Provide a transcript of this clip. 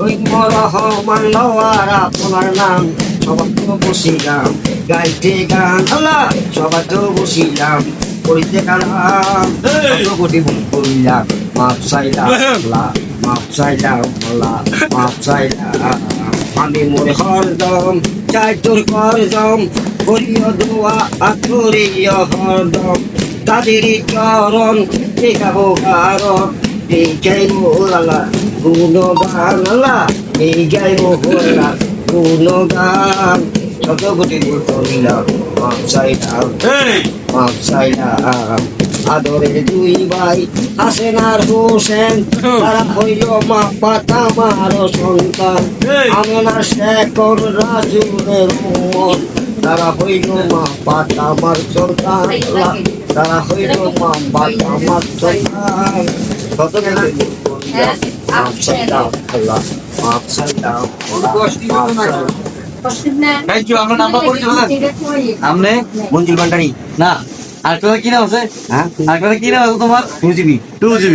ওই রহমান লওয়ার আপনার নাম সবার তো বসিলাম গাইতে গান আল্লাহ সবার তো বসিলাম করিতে কালাম কোটি ভুল করিলাম মাপ চাইলাম আল্লাহ মাপ চাইলাম আল্লাহ মাপ চাইলাম আমি মনে হরদম চাই তোর করদম করিও দোয়া আর করিও হরদম তাদেরই চরণ দেখাবো কারণ এই গাইবো আল্লাহ গুণগান আল্লাহ এই গাইবো আল্লাহ গুণগান শত কোটি ভুল করিলাম মাপ চাইলাম মাপ চাইলাম আদরের দুই ভাই হাসেন আর হোসেন তারা হইল মা পাতা মার সন্তান আমেনার শেখর রাজুরের মন তারা হইল মা পাতা মার সন্তান তারা হইল মা পাতা মার সন্তান কত মাপ চাইলাম আল্লাহ মাপ চাইলাম থ্যাংক ইউ। আপনার নাম্বার পরিচয় বলেন। আমনে মঞ্জুর ভান্ডারি না, আরেকটা কি নাম আছে? হ্যাঁ আরেকটা কি নাম আছে তোমার? 2 GB 2 GB।